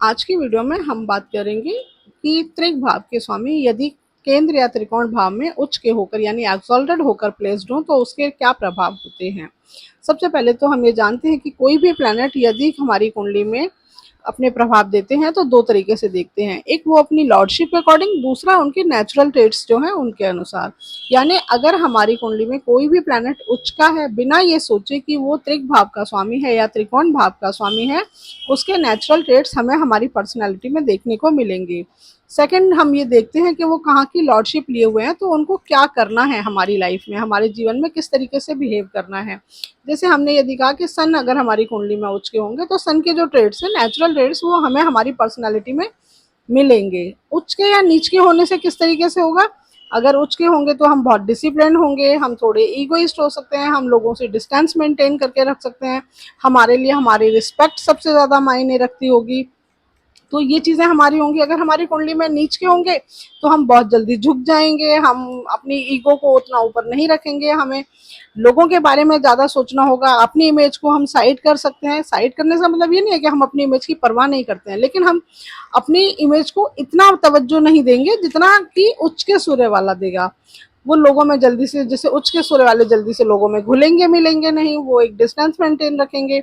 आज की वीडियो में हम बात करेंगे कि त्रिक भाव के स्वामी यदि केंद्र या त्रिकोण भाव में उच्च के होकर यानी एक्सॉल्टेड होकर प्लेस्ड हो तो उसके क्या प्रभाव होते हैं। सबसे पहले तो हम ये जानते हैं कि कोई भी प्लैनेट यदि हमारी कुंडली में अपने प्रभाव देते हैं तो दो तरीके से देखते हैं। एक वो अपनी लॉर्डशिप के अकॉर्डिंग, दूसरा उनके नेचुरल ट्रेड्स जो हैं उनके अनुसार। यानी अगर हमारी कुंडली में कोई भी प्लैनेट उच्च का है, बिना ये सोचे कि वो त्रिक भाव का स्वामी है या त्रिकोण भाव का स्वामी है, उसके नेचुरल ट्रेड्स हमें हमारी पर्सनैलिटी में देखने को मिलेंगे। सेकंड, हम ये देखते हैं कि वो कहाँ की लॉर्डशिप लिए हुए हैं, तो उनको क्या करना है हमारी लाइफ में, हमारे जीवन में किस तरीके से बिहेव करना है। जैसे हमने यदि कहा कि सन अगर हमारी कुंडली में उच्च के होंगे तो सन के जो ट्रेड्स हैं, नेचुरल ट्रेड्स, वो हमें हमारी पर्सनैलिटी में मिलेंगे। उच्च के या नीच के होने से किस तरीके से होगा? अगर उच्च के होंगे तो हम बहुत डिसिप्लिन होंगे, हम थोड़े ईगोइस्ट हो सकते हैं, हम लोगों से डिस्टेंस मेंटेन करके रख सकते हैं, हमारे लिए हमारी रिस्पेक्ट सबसे ज़्यादा मायने रखती होगी। तो ये चीज़ें हमारी होंगी। अगर हमारी कुंडली में नीच के होंगे तो हम बहुत जल्दी झुक जाएंगे, हम अपनी ईगो को उतना ऊपर नहीं रखेंगे, हमें लोगों के बारे में ज़्यादा सोचना होगा, अपनी इमेज को हम साइड कर सकते हैं। साइड करने से मतलब ये नहीं है कि हम अपनी इमेज की परवाह नहीं करते हैं, लेकिन हम अपनी इमेज को इतना तवज्जो नहीं देंगे जितना कि उच्च के सूर्य वाला देगा। वो लोगों में जल्दी से, जैसे उच्च के सूर्य वाले जल्दी से लोगों में घुलेंगे मिलेंगे नहीं, वो एक डिस्टेंस मेंटेन रखेंगे।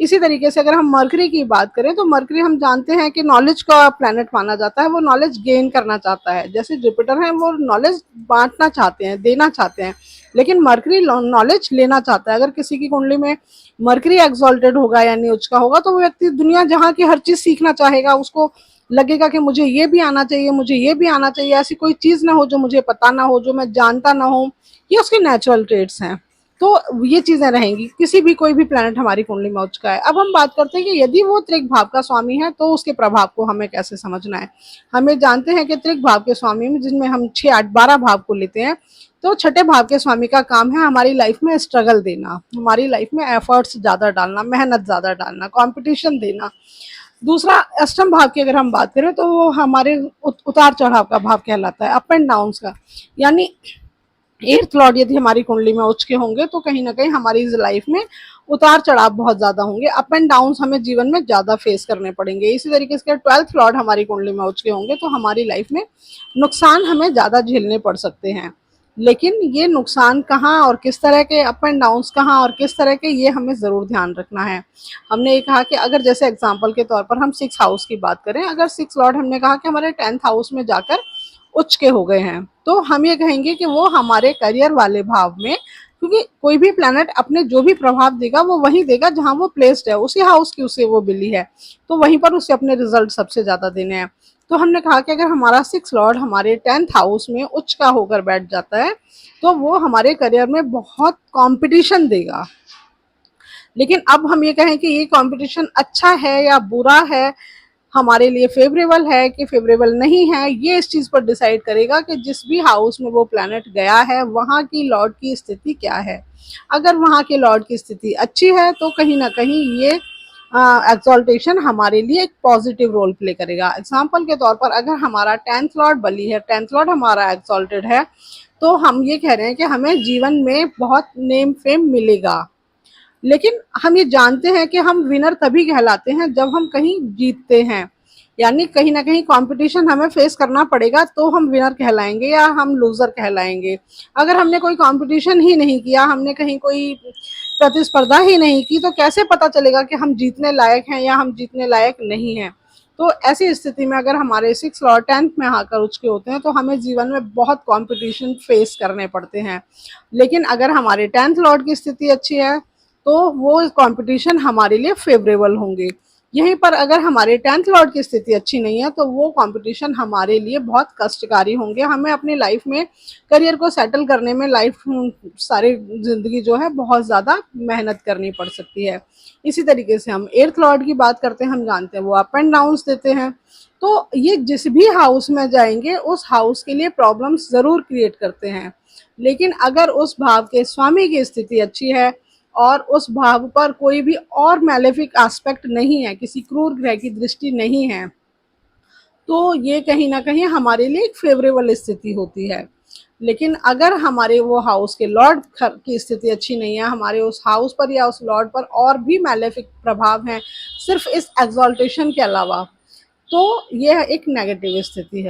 इसी तरीके से अगर हम मरकरी की बात करें तो मरकरी हम जानते हैं कि नॉलेज का प्लैनेट माना जाता है, वो नॉलेज गेन करना चाहता है। जैसे जुपिटर है वो नॉलेज बांटना चाहते हैं, देना चाहते हैं, लेकिन मरकरी नॉलेज लेना चाहता है। अगर किसी की कुंडली में मरकरी एक्सॉल्टेड होगा यानी उच्च का होगा तो वो व्यक्ति दुनिया जहाँ की हर चीज सीखना चाहेगा, उसको लगेगा कि मुझे ये भी आना चाहिए, मुझे ये भी आना चाहिए, ऐसी कोई चीज ना हो जो मुझे पता ना हो, जो मैं जानता ना हो। ये उसके नेचुरल ट्रेड्स हैं। तो ये चीजें रहेंगी किसी भी कोई भी प्लैनेट हमारी कुंडली में उच्च का है। अब हम बात करते हैं कि यदि वो त्रिक भाव का स्वामी है तो उसके प्रभाव को हमें कैसे समझना है। हमें जानते हैं कि त्रिक भाव के स्वामी में, जिनमें हम 6, 8, 12 भाव को लेते हैं, तो छठे भाव के स्वामी का काम है हमारी लाइफ में स्ट्रगल देना, हमारी लाइफ में एफर्ट्स ज्यादा डालना, मेहनत ज्यादा डालना, कंपटीशन देना। दूसरा, अष्टम भाव की अगर हम बात करें तो वो हमारे उतार चढ़ाव का भाव कहलाता है, अप एंड डाउन का। यानी एर्थ लॉर्ड यदि हमारी कुंडली में उच्च के होंगे तो कहीं ना कहीं हमारी लाइफ में उतार चढ़ाव बहुत ज्यादा होंगे, अप एंड डाउन हमें जीवन में ज्यादा फेस करने पड़ेंगे। इसी तरीके से 12th लॉर्ड हमारी कुंडली में उच्च के होंगे तो हमारी लाइफ में नुकसान हमें ज्यादा झेलने पड़ सकते हैं। लेकिन ये नुकसान कहाँ और किस तरह के, अप एंड डाउन कहाँ और किस तरह के, ये हमें जरूर ध्यान रखना है। हमने ये कहा कि अगर जैसे एग्जाम्पल के तौर पर हम 6 हाउस की बात करें, अगर 6 लॉर्ड हमने कहा कि हमारे 10th हाउस में जाकर उच्च के हो गए हैं, तो हम ये कहेंगे कि वो हमारे करियर वाले भाव में, क्योंकि कोई भी प्लैनेट अपने जो भी प्रभाव देगा वो वही देगा जहां वो प्लेस्ड है, उसी हाउस की उसे वो बिली है, तो वहीं पर उसे अपने रिजल्ट सबसे ज्यादा देने हैं। तो हमने कहा कि अगर हमारा 6 लॉर्ड हमारे 10th हाउस में उच्च का होकर बैठ जाता है तो वो हमारे करियर में बहुत कंपटीशन देगा। लेकिन अब हम ये कहें कि ये कंपटीशन अच्छा है या बुरा है, हमारे लिए फेवरेबल है कि फेवरेबल नहीं है, ये इस चीज पर डिसाइड करेगा कि जिस भी हाउस में वो प्लैनेट गया है वहां की लॉर्ड की स्थिति क्या है। अगर वहां के लॉर्ड की स्थिति अच्छी है तो कहीं ना कहीं ये एक्सॉल्टेशन हमारे लिए एक पॉजिटिव रोल प्ले करेगा। एग्जाम्पल के तौर पर अगर हमारा 10th लॉर्ड बली है, 10th लॉर्ड हमारा एक्सॉल्टेड है, तो हम ये कह रहे हैं कि हमें जीवन में बहुत नेम फेम मिलेगा। लेकिन हम ये जानते हैं कि हम विनर तभी कहलाते हैं जब हम कहीं जीतते हैं, यानी कहीं ना कहीं कंपटीशन हमें फेस करना पड़ेगा तो हम विनर कहलाएंगे या हम लूजर कहलाएंगे। अगर हमने कोई कंपटीशन ही नहीं किया, हमने कहीं कोई प्रतिस्पर्धा ही नहीं की, तो कैसे पता चलेगा कि हम जीतने लायक हैं या हम जीतने लायक नहीं हैं। तो ऐसी स्थिति में अगर हमारे 6 लॉर्ड 10th में आकर उच्च के होते हैं तो हमें जीवन में बहुत कंपटीशन फेस करने पड़ते हैं। लेकिन अगर हमारे 10th लॉर्ड की स्थिति अच्छी है तो वो कंपटीशन हमारे लिए फेवरेबल होंगे। यहीं पर अगर हमारे 10th लॉर्ड की स्थिति अच्छी नहीं है तो वो कंपटीशन हमारे लिए बहुत कष्टकारी होंगे। हमें अपनी लाइफ में करियर को सेटल करने में लाइफ सारी जिंदगी जो है बहुत ज़्यादा मेहनत करनी पड़ सकती है। इसी तरीके से हम 8th लॉर्ड की बात करते हैं, हम जानते हैं वो अप एंड डाउन देते हैं। तो ये जिस भी हाउस में जाएंगे उस हाउस के लिए प्रॉब्लम्स ज़रूर क्रिएट करते हैं। लेकिन अगर उस भाव के स्वामी की स्थिति अच्छी है और उस भाव पर कोई भी और मैलेफिक एस्पेक्ट नहीं है, किसी क्रूर ग्रह की दृष्टि नहीं है, तो ये कहीं ना कहीं हमारे लिए एक फेवरेबल स्थिति होती है। लेकिन अगर हमारे वो हाउस के लॉर्ड की स्थिति अच्छी नहीं है, हमारे उस हाउस पर या उस लॉर्ड पर और भी मैलेफिक प्रभाव हैं सिर्फ इस एक्सॉल्टेशन के अलावा, तो यह एक नेगेटिव स्थिति है।